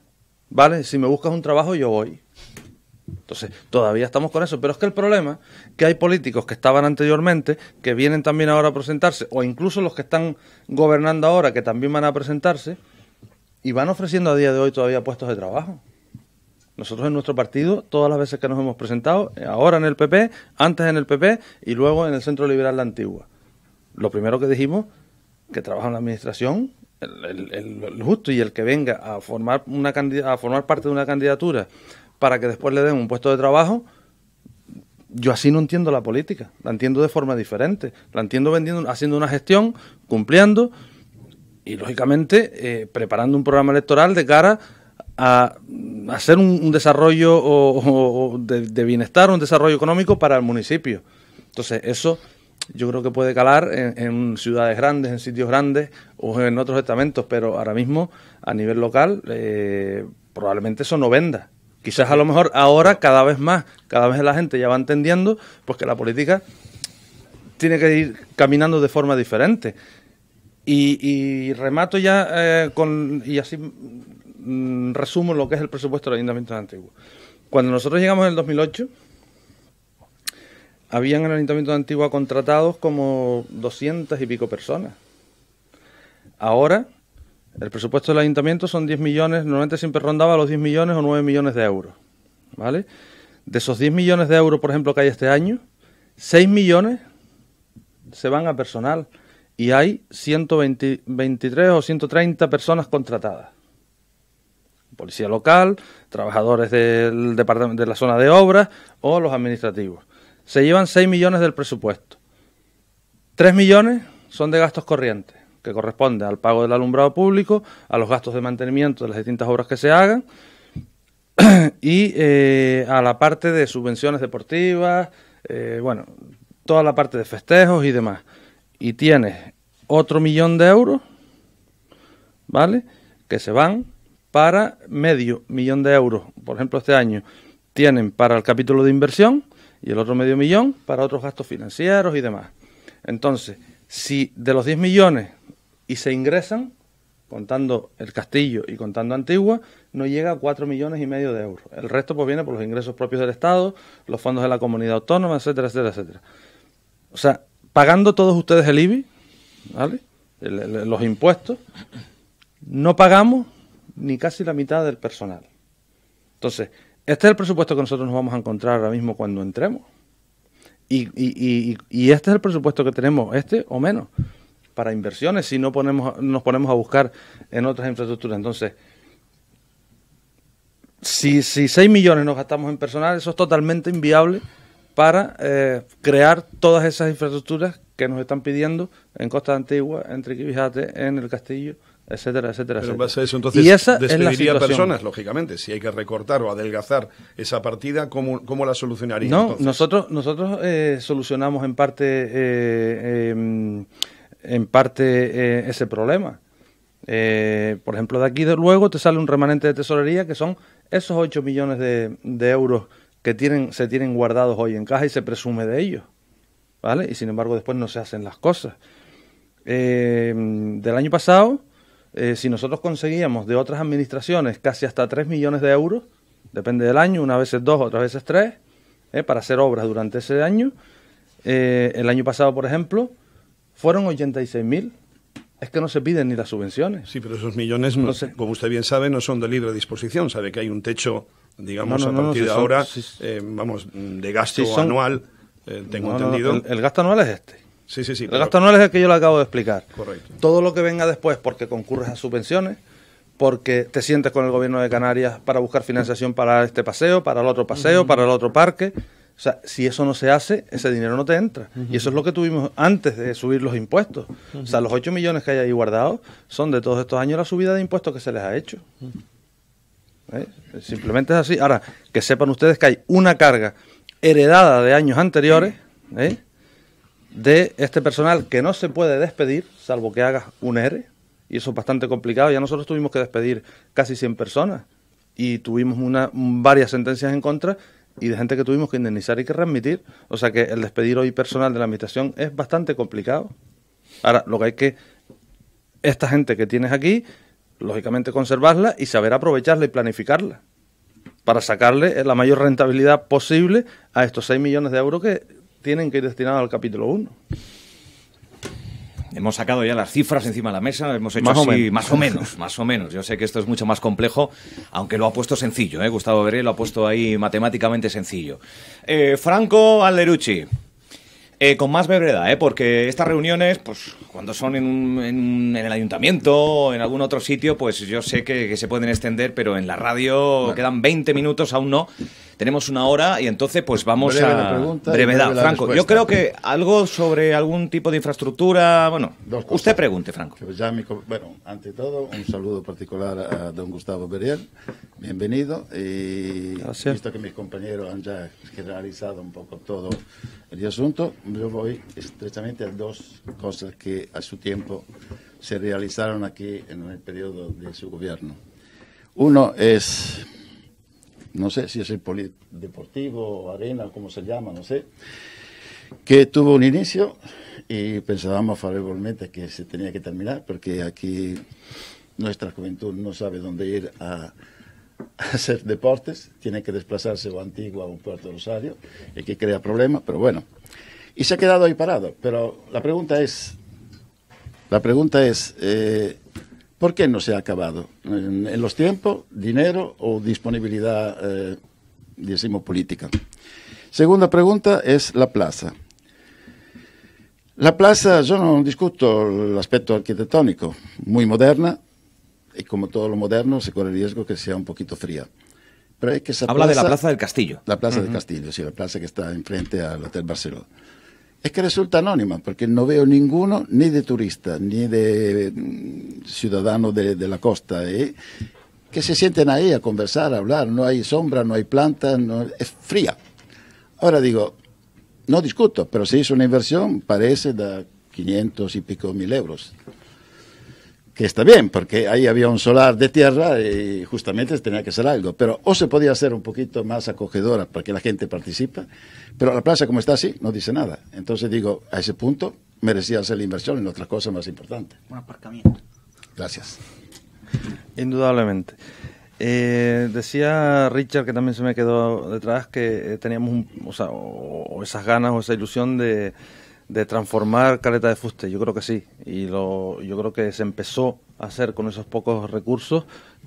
[SPEAKER 2] ¿Vale? Si me buscas un trabajo, yo voy. Entonces, todavía estamos con eso. Pero es que el problema es que hay políticos que estaban anteriormente, que vienen también ahora a presentarse, o incluso los que están gobernando ahora, que también van a presentarse, y van ofreciendo a día de hoy todavía puestos de trabajo. Nosotros en nuestro partido, todas las veces que nos hemos presentado, ahora en el PP, antes en el PP y luego en el Centro Liberal de Antigua, lo primero que dijimos, que trabaja en la administración, el justo, y el que venga a formar parte de una candidatura para que después le den un puesto de trabajo, yo así no entiendo la política, la entiendo de forma diferente, la entiendo haciendo una gestión, cumpliendo y lógicamente preparando un programa electoral de cara a hacer un desarrollo de bienestar, un desarrollo económico para el municipio. Entonces eso yo creo que puede calar en ciudades grandes, en sitios grandes o en otros estamentos, pero ahora mismo a nivel local probablemente eso no venda. Quizás a lo mejor ahora cada vez la gente ya va entendiendo pues que la política tiene que ir caminando de forma diferente. Y remato ya y así resumo lo que es el presupuesto del Ayuntamiento de Antigua. Cuando nosotros llegamos en el 2008, habían en el Ayuntamiento de Antigua contratados como 200 y pico personas. Ahora, el presupuesto del Ayuntamiento son 10 millones, normalmente siempre rondaba los 10 millones o 9 millones de euros, ¿vale? De esos 10 millones de euros, por ejemplo, que hay este año, 6 millones se van a personal y hay 123 o 130 personas contratadas. Policía local, trabajadores del departamento de la zona de obras o los administrativos. Se llevan 6 millones del presupuesto. 3 millones son de gastos corrientes, que corresponde al pago del alumbrado público, a los gastos de mantenimiento de las distintas obras que se hagan y a la parte de subvenciones deportivas, bueno, toda la parte de festejos y demás. Y tienes otro 1 millón de euros, ¿vale?, que se van para medio millón de euros. Por ejemplo, este año tienen para el capítulo de inversión y el otro medio millón para otros gastos financieros y demás. Entonces, si de los 10 millones y se ingresan, contando el Castillo y contando Antigua, no llega a 4,5 millones de euros. El resto pues viene por los ingresos propios del Estado, los fondos de la comunidad autónoma, etcétera, etcétera, etcétera. O sea, pagando todos ustedes el IBI, ¿vale?, los impuestos, no pagamos ni casi la mitad del personal. Entonces, este es el presupuesto que nosotros nos vamos a encontrar ahora mismo cuando entremos. Y este es el presupuesto que tenemos, este o menos, para inversiones, si no nos ponemos a buscar en otras infraestructuras. Entonces, si 6 millones nos gastamos en personal, eso es totalmente inviable para crear todas esas infraestructuras que nos están pidiendo en Costa Antigua, en Triquibijate, en el Castillo, etcétera, etcétera.
[SPEAKER 5] Pero en
[SPEAKER 2] etcétera.
[SPEAKER 5] base a eso, entonces,
[SPEAKER 2] y esa
[SPEAKER 5] despediría
[SPEAKER 2] es la situación.
[SPEAKER 5] personas, lógicamente. Si hay que recortar o adelgazar esa partida, ¿cómo la solucionaría?
[SPEAKER 2] No,
[SPEAKER 5] entonces?
[SPEAKER 2] nosotros solucionamos en parte ese problema. Por ejemplo, de aquí luego te sale un remanente de tesorería que son esos 8 millones de euros que se tienen guardados hoy en caja y se presume de ellos, ¿vale? Y sin embargo después no se hacen las cosas. Del año pasado, si nosotros conseguíamos de otras administraciones casi hasta 3 millones de euros, depende del año, unas veces 2, otras veces 3, para hacer obras durante ese año, el año pasado, por ejemplo, fueron 86.000. Es que no se piden ni las subvenciones.
[SPEAKER 5] Sí, pero esos millones, como usted bien sabe, no son de libre disposición. Sabe que hay un techo, digamos, a partir de ahora, de gasto anual, tengo entendido.
[SPEAKER 2] El gasto anual es este.
[SPEAKER 5] Sí.
[SPEAKER 2] El gasto anual es el que yo le acabo de explicar.
[SPEAKER 5] Correcto.
[SPEAKER 2] Todo lo que venga después, porque concurres a subvenciones, porque te sientes con el gobierno de Canarias para buscar financiación para este paseo, para el otro paseo, para el otro parque. O sea, si eso no se hace, ese dinero no te entra. Y eso es lo que tuvimos antes de subir los impuestos. O sea, los 8 millones que hay ahí guardados son de todos estos años la subida de impuestos que se les ha hecho. Simplemente es así. Ahora, que sepan ustedes que hay una carga heredada de años anteriores, de este personal que no se puede despedir, salvo que hagas un ERE, y eso es bastante complicado. Ya nosotros tuvimos que despedir casi 100 personas y tuvimos varias sentencias en contra y de gente que tuvimos que indemnizar y que readmitir. O sea que el despedir hoy personal de la administración es bastante complicado. Ahora, lo que hay que, esta gente que tienes aquí, lógicamente conservarla y saber aprovecharla y planificarla para sacarle la mayor rentabilidad posible a estos 6 millones de euros que tienen que ir destinados al capítulo 1.
[SPEAKER 1] Hemos sacado ya las cifras encima de la mesa, hemos hecho más o menos. Yo sé que esto es mucho más complejo, aunque lo ha puesto sencillo, Gustavo Beriel lo ha puesto ahí matemáticamente sencillo. Franco Alderucci, con más brevedad, porque estas reuniones, pues cuando son en el ayuntamiento o en algún otro sitio, pues yo sé que se pueden extender, pero en la radio quedan 20 minutos, aún no. Tenemos 1 hora y entonces pues vamos a brevedad. Franco, yo creo que algo sobre algún tipo de infraestructura, bueno, usted pregunte, Franco.
[SPEAKER 6] Bueno, ante todo, un saludo particular a don Gustavo Beriel, bienvenido, y
[SPEAKER 2] gracias.
[SPEAKER 6] Visto que mis compañeros han ya generalizado un poco todo el asunto, yo voy estrechamente a 2 cosas que a su tiempo se realizaron aquí en el periodo de su gobierno. Uno es no sé si es el polideportivo, arena, como se llama, no sé, que tuvo un inicio y pensábamos favorablemente que se tenía que terminar, porque aquí nuestra juventud no sabe dónde ir a hacer deportes, tiene que desplazarse o a Antigua o a un Puerto Rosario, y que crea problemas, pero bueno. Y se ha quedado ahí parado, pero la pregunta es, ¿por qué no se ha acabado? ¿En los tiempos, dinero o disponibilidad, decimos, política? Segunda pregunta es la plaza. La plaza, yo no discuto el aspecto arquitectónico, muy moderna, y como todo lo moderno se corre el riesgo que sea un poquito fría. Pero es que esa
[SPEAKER 1] Habla de la Plaza del Castillo.
[SPEAKER 6] La Plaza del Castillo, sí, la plaza que está enfrente al Hotel Barceló. Es que resulta anónima, porque no veo ninguno, ni de turista, ni de ciudadano de la costa, que se sienten ahí a conversar, a hablar. No hay sombra, no hay planta, es fría. Ahora digo, no discuto, pero se hizo una inversión, parece, de 500 y pico mil euros. Que está bien, porque ahí había un solar de tierra y justamente tenía que hacer algo. Pero o se podía hacer un poquito más acogedora para que la gente participe, pero la plaza como está así no dice nada. Entonces digo, a ese punto merecía hacer la inversión en otra cosa más importante.
[SPEAKER 3] Un aparcamiento.
[SPEAKER 6] Gracias.
[SPEAKER 2] Indudablemente. Decía Richard, que también se me quedó detrás, que teníamos o esas ganas o esa ilusión de transformar Caleta de Fuste. Yo creo que sí, y yo creo que se empezó a hacer con esos pocos recursos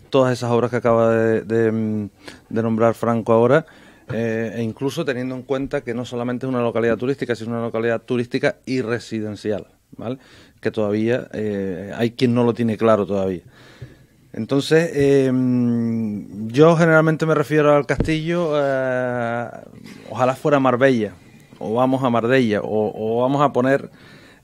[SPEAKER 2] todas esas obras que acaba de nombrar Franco ahora, e incluso teniendo en cuenta que no solamente es una localidad turística, sino una localidad turística y residencial, ¿vale? Que todavía hay quien no lo tiene claro todavía. Entonces, yo generalmente me refiero al castillo, ojalá fuera Marbella, o vamos a Marbella, o vamos a poner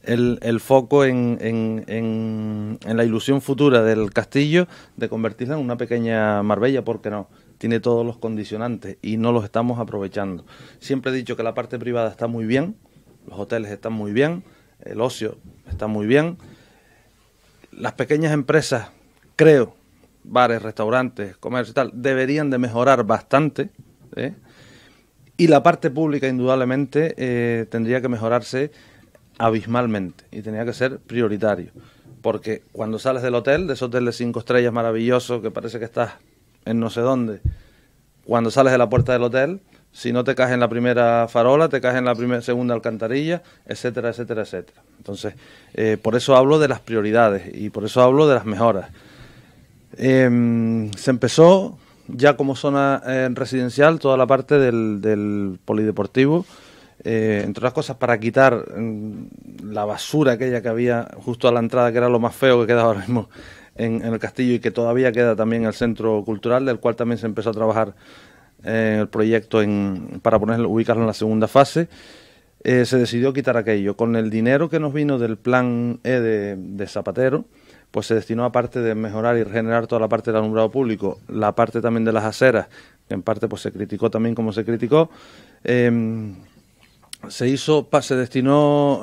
[SPEAKER 2] el foco en la ilusión futura del castillo de convertirla en una pequeña Marbella, ¿por qué no? Tiene todos los condicionantes y no los estamos aprovechando. Siempre he dicho que la parte privada está muy bien, los hoteles están muy bien, el ocio está muy bien, las pequeñas empresas, creo, bares, restaurantes, comercio y tal, deberían de mejorar bastante, ¿eh? Y la parte pública, indudablemente, tendría que mejorarse abismalmente y tenía que ser prioritario. Porque cuando sales del hotel, de ese hotel de 5 estrellas maravilloso, que parece que estás en no sé dónde, cuando sales de la puerta del hotel, si no te caes en la primera farola, te caes en la segunda alcantarilla, etcétera, etcétera, etcétera. Entonces, por eso hablo de las prioridades y por eso hablo de las mejoras. Se empezó ya como zona residencial toda la parte del polideportivo, entre otras cosas para quitar la basura aquella que había justo a la entrada, que era lo más feo que queda ahora mismo en el castillo y que todavía queda también el centro cultural, del cual también se empezó a trabajar el proyecto para ubicarlo en la segunda fase. Se decidió quitar aquello. Con el dinero que nos vino del plan E de Zapatero, pues se destinó, aparte de mejorar y regenerar toda la parte del alumbrado público, la parte también de las aceras, que en parte pues se criticó también como se criticó, se destinó,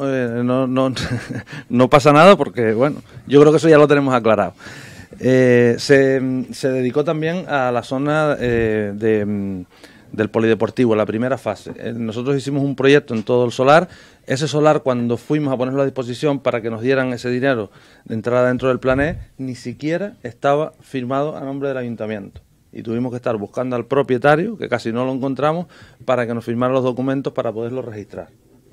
[SPEAKER 2] no pasa nada porque, bueno, yo creo que eso ya lo tenemos aclarado. Se dedicó también a la zona del polideportivo, la primera fase. Nosotros hicimos un proyecto en todo el solar. Ese solar, cuando fuimos a ponerlo a disposición para que nos dieran ese dinero de entrada dentro del plan E, ni siquiera estaba firmado a nombre del ayuntamiento. Y tuvimos que estar buscando al propietario, que casi no lo encontramos, para que nos firmara los documentos para poderlo registrar.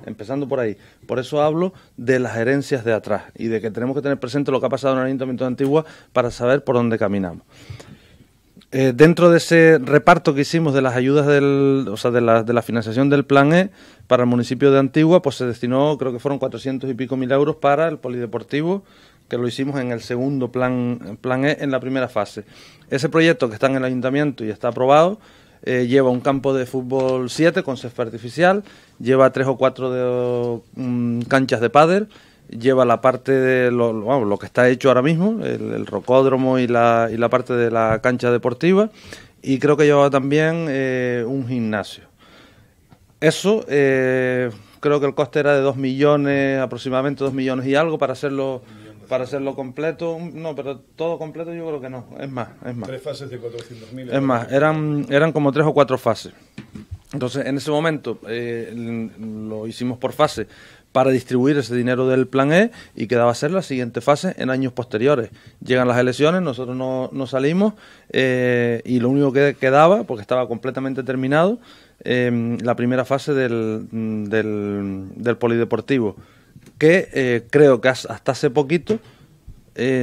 [SPEAKER 2] Empezando por ahí. Por eso hablo de las herencias de atrás y de que tenemos que tener presente lo que ha pasado en el Ayuntamiento de Antigua para saber por dónde caminamos. Dentro de ese reparto que hicimos de las ayudas de la financiación del plan E para el municipio de Antigua, pues se destinó, creo que fueron 400 y pico mil euros para el polideportivo, que lo hicimos en el segundo plan E en la primera fase. Ese proyecto, que está en el ayuntamiento y está aprobado, lleva un campo de fútbol 7 con césped artificial, lleva 3 o 4 canchas de pádel, lleva la parte de lo que está hecho ahora mismo, el rocódromo y la parte de la cancha deportiva, y creo que lleva también un gimnasio. Eso, creo que el coste era de 2 millones, aproximadamente 2 millones y algo para hacerlo para hacerlo completo, no, pero todo completo yo creo que no, es más.
[SPEAKER 5] 3 fases de 400.000.
[SPEAKER 2] Es más, eran como 3 o 4 fases. Entonces, en ese momento lo hicimos por fase para distribuir ese dinero del plan E y quedaba a ser la siguiente fase en años posteriores. Llegan las elecciones, nosotros no salimos y lo único que quedaba, porque estaba completamente terminado, la primera fase del polideportivo, que creo que hasta hace poquito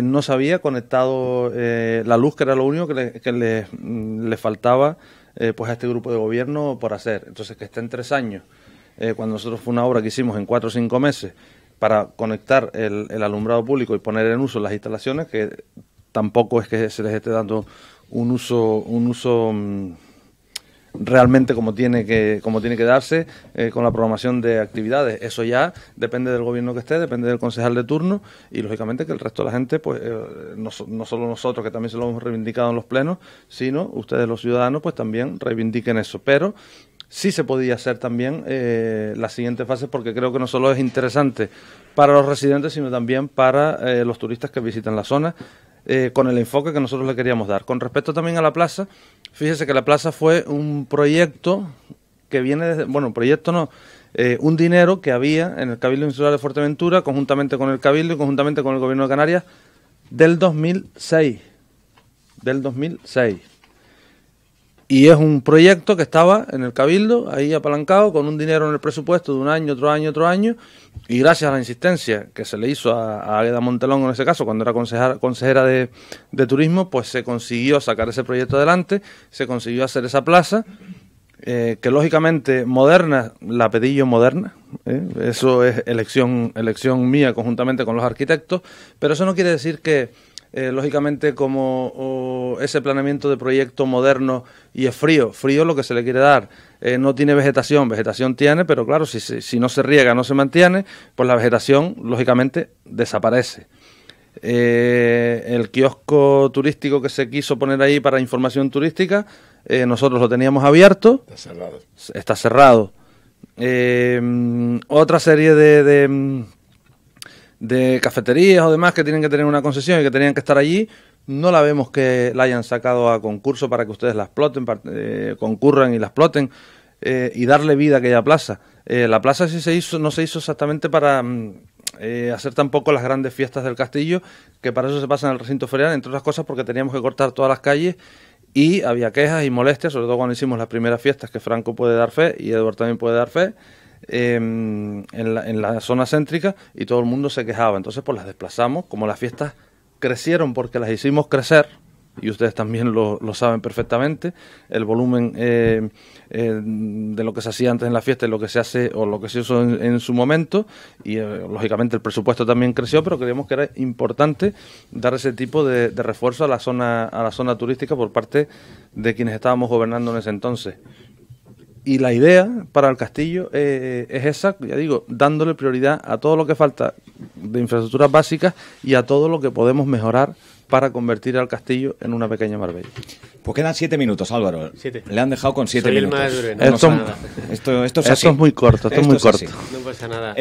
[SPEAKER 2] no se había conectado la luz, que era lo único que le faltaba pues a este grupo de gobierno por hacer. Entonces, que esté en 3 años, cuando nosotros fue una obra que hicimos en 4 o 5 meses para conectar el alumbrado público y poner en uso las instalaciones, que tampoco es que se les esté dando un uso realmente como tiene que darse, con la programación de actividades. Eso ya depende del gobierno que esté, depende del concejal de turno y lógicamente que el resto de la gente, pues no solo nosotros, que también se lo hemos reivindicado en los plenos, sino ustedes los ciudadanos, pues también reivindiquen eso. Pero sí se podía hacer también la siguiente fase, porque creo que no solo es interesante para los residentes, sino también para los turistas que visitan la zona, con el enfoque que nosotros le queríamos dar. Con respecto también a la plaza, fíjese que la plaza fue un proyecto que viene desde, un dinero que había en el Cabildo Insular de Fuerteventura, conjuntamente con el Cabildo y conjuntamente con el Gobierno de Canarias, del 2006. Y es un proyecto que estaba en el Cabildo, ahí apalancado, con un dinero en el presupuesto de un año, otro año, y gracias a la insistencia que se le hizo a Águeda Montelongo en ese caso, cuando era consejera de Turismo, pues se consiguió sacar ese proyecto adelante, se consiguió hacer esa plaza, que lógicamente moderna, la pedí yo moderna, eso es elección mía conjuntamente con los arquitectos, pero eso no quiere decir que lógicamente como ese planeamiento de proyecto moderno y es frío lo que se le quiere dar, no tiene vegetación tiene, pero claro, si no se riega, no se mantiene, pues la vegetación lógicamente desaparece. El kiosco turístico que se quiso poner ahí para información turística, nosotros lo teníamos abierto, está cerrado. Otra serie de cafeterías o demás que tienen que tener una concesión y que tenían que estar allí, no la vemos que la hayan sacado a concurso para que ustedes la exploten, concurran y la exploten, y darle vida a aquella plaza. La plaza sí no se hizo exactamente para hacer tampoco las grandes fiestas del castillo, que para eso se pasa en el recinto ferial, entre otras cosas porque teníamos que cortar todas las calles y había quejas y molestias, sobre todo cuando hicimos las primeras fiestas, que Franco puede dar fe y Eduardo también puede dar fe, en la zona céntrica, y todo el mundo se quejaba. Entonces pues las desplazamos. Como las fiestas crecieron porque las hicimos crecer, y ustedes también lo saben perfectamente, el volumen de lo que se hacía antes en la fiesta y lo que se hace o lo que se hizo en su momento, y lógicamente el presupuesto también creció, pero creíamos que era importante dar ese tipo de refuerzo a la zona turística por parte de quienes estábamos gobernando en ese entonces. Y la idea para el castillo es esa, ya digo, dándole prioridad a todo lo que falta de infraestructuras básicas y a todo lo que podemos mejorar para convertir al castillo en una pequeña Marbella.
[SPEAKER 1] Pues quedan 7 minutos, Álvaro.
[SPEAKER 7] 7.
[SPEAKER 1] Le han dejado con 7
[SPEAKER 7] Soy
[SPEAKER 1] minutos.
[SPEAKER 7] El más duro,
[SPEAKER 1] esto es así.
[SPEAKER 2] Esto es muy corto, esto es muy corto.
[SPEAKER 7] No pasa nada.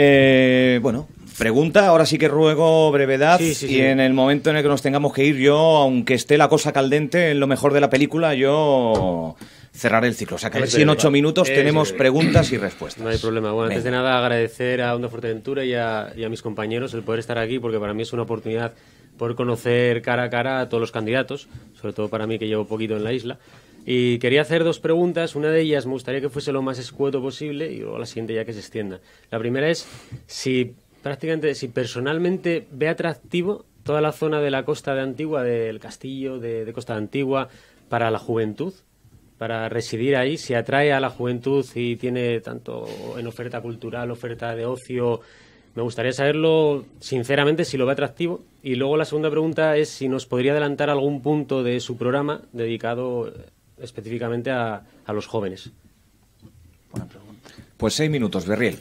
[SPEAKER 1] Bueno, pregunta, ahora sí que ruego brevedad,
[SPEAKER 7] Sí.
[SPEAKER 1] Y en el momento en el que nos tengamos que ir, yo, aunque esté la cosa caldente en lo mejor de la película, yo cerraré el ciclo. O sea, que a ver si en 8 minutos tenemos preguntas y respuestas.
[SPEAKER 7] No hay problema. Bueno, antes de nada agradecer a Onda Fuerteventura y a mis compañeros el poder estar aquí, porque para mí es una oportunidad poder conocer cara a cara a todos los candidatos, sobre todo para mí que llevo poquito en la isla. Y quería hacer 2 preguntas. Una de ellas me gustaría que fuese lo más escueto posible y luego la siguiente ya que se extienda. La primera es si personalmente ve atractivo toda la zona de la costa de Antigua, del castillo de Costa de Antigua, para la juventud, para residir ahí, si atrae a la juventud y tiene tanto en oferta cultural, oferta de ocio. Me gustaría saberlo, sinceramente, si lo ve atractivo. Y luego la segunda pregunta es si nos podría adelantar algún punto de su programa dedicado específicamente a los jóvenes.
[SPEAKER 3] Buena pregunta.
[SPEAKER 1] Pues 6 minutos, Berriel.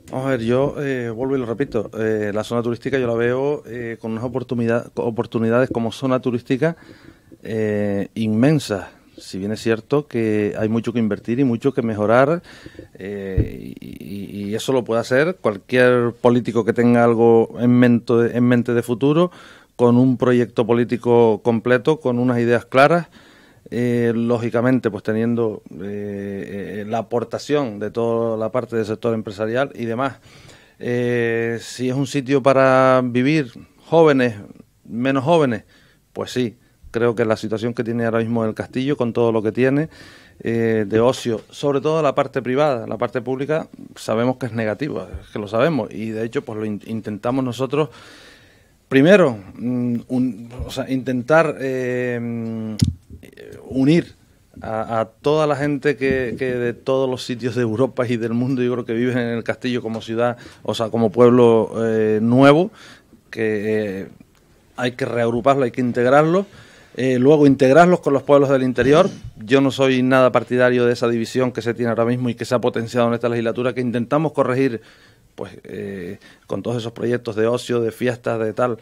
[SPEAKER 2] Vamos a ver, yo vuelvo y lo repito, la zona turística yo la veo con unas oportunidades como zona turística inmensas. Si bien es cierto que hay mucho que invertir y mucho que mejorar, y eso lo puede hacer cualquier político que tenga algo en mente de futuro, con un proyecto político completo, con unas ideas claras, lógicamente pues teniendo la aportación de toda la parte del sector empresarial y demás. Si es un sitio para vivir, jóvenes, menos jóvenes, pues sí. Creo que la situación que tiene ahora mismo el Castillo, con todo lo que tiene de ocio, sobre todo la parte privada, la parte pública, sabemos que es negativa, es que lo sabemos, y de hecho pues lo intentamos nosotros. Primero, intentar unir a toda la gente que de todos los sitios de Europa y del mundo, yo creo que viven en el Castillo como ciudad, o sea, como pueblo nuevo, que hay que reagruparlo, hay que integrarlo. Luego integrarlos con los pueblos del interior. Yo no soy nada partidario de esa división que se tiene ahora mismo y que se ha potenciado en esta legislatura, que intentamos corregir pues con todos esos proyectos de ocio, de fiestas, de tal,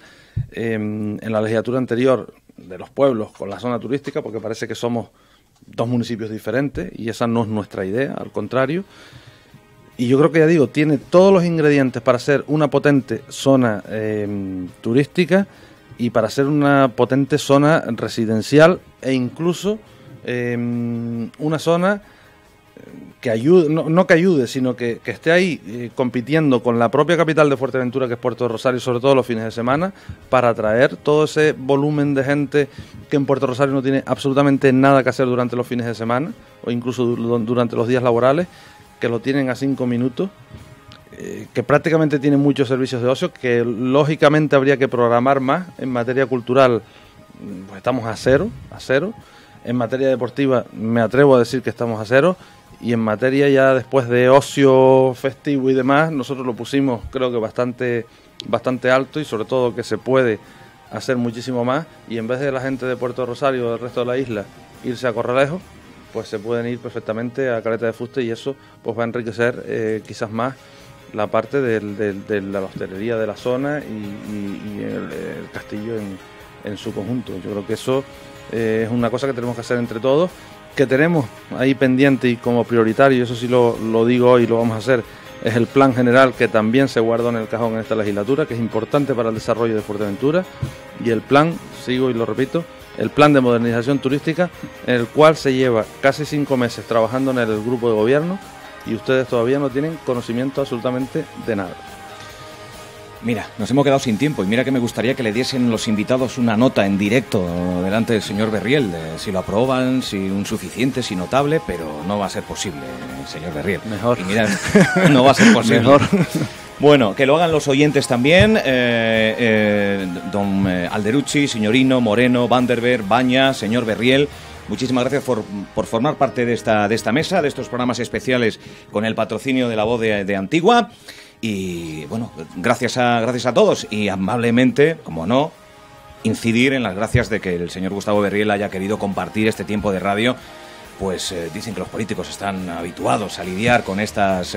[SPEAKER 2] en la legislatura anterior, de los pueblos con la zona turística, porque parece que somos dos municipios diferentes y esa no es nuestra idea, al contrario. Y yo creo que, ya digo, tiene todos los ingredientes para ser una potente zona turística y para ser una potente zona residencial, e incluso una zona que ayude, no que ayude, sino que esté ahí compitiendo con la propia capital de Fuerteventura, que es Puerto de Rosario, sobre todo los fines de semana, para atraer todo ese volumen de gente que en Puerto Rosario no tiene absolutamente nada que hacer durante los fines de semana, o incluso durante los días laborales, que lo tienen a 5 minutos, que prácticamente tienen muchos servicios de ocio, que lógicamente habría que programar más. En materia cultural pues estamos a cero. En materia deportiva me atrevo a decir que estamos a cero, y en materia ya después de ocio festivo y demás, nosotros lo pusimos creo que bastante alto, y sobre todo que se puede hacer muchísimo más, y en vez de la gente de Puerto Rosario o del resto de la isla irse a Corralejo, pues se pueden ir perfectamente a Caleta de Fuste, y eso pues va a enriquecer quizás más la parte de la hostelería de la zona y el castillo en su conjunto. Yo creo que eso es una cosa que tenemos que hacer entre todos, que tenemos ahí pendiente y como prioritario, eso sí lo digo hoy, lo vamos a hacer, es el plan general, que también se guardó en el cajón en esta legislatura, que es importante para el desarrollo de Fuerteventura, y el plan, sigo y lo repito, el plan de modernización turística, en el cual se lleva casi 5 meses trabajando en el grupo de gobierno, y ustedes todavía no tienen conocimiento absolutamente de nada.
[SPEAKER 1] Mira, nos hemos quedado sin tiempo, y mira que me gustaría que le diesen los invitados una nota en directo delante del señor Berriel, de si lo aprueban, si un suficiente, si notable, pero no va a ser posible, señor Berriel.
[SPEAKER 2] Mejor.
[SPEAKER 1] Y mira, no va a ser posible.
[SPEAKER 2] Mejor.
[SPEAKER 1] Bueno, que lo hagan los oyentes también, don Alderucci, señorino, Moreno, Vanderberg, Baña, señor Berriel. Muchísimas gracias por formar parte de esta mesa, de estos programas especiales con el patrocinio de la voz de Antigua. Y bueno, gracias a todos, y amablemente, como no, incidir en las gracias de que el señor Gustavo Berriel haya querido compartir este tiempo de radio. Pues dicen que los políticos están habituados a lidiar con estas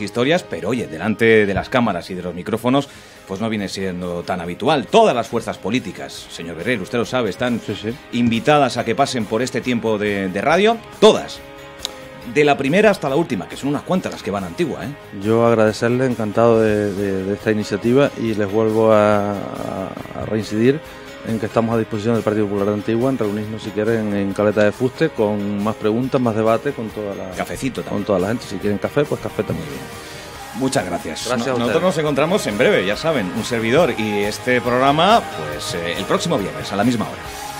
[SPEAKER 1] historias, pero oye, delante de las cámaras y de los micrófonos, pues no viene siendo tan habitual. Todas las fuerzas políticas, señor Berriel, usted lo sabe, están invitadas a que pasen por este tiempo de radio, todas, de la primera hasta la última, que son unas cuantas las que van a Antigua, ¿eh?
[SPEAKER 2] Yo agradecerle, encantado de esta iniciativa, y les vuelvo a reincidir en que estamos a disposición del Partido Popular de Antigua en reunirnos, si quieren, en Caleta de Fuste, con más preguntas, más debate, con toda la
[SPEAKER 1] cafecito también,
[SPEAKER 2] con toda la gente. Si quieren café, pues café también.
[SPEAKER 1] Muchas gracias.
[SPEAKER 2] Gracias.
[SPEAKER 1] Nosotros nos encontramos en breve, ya saben, un servidor y este programa, pues el próximo viernes a la misma hora.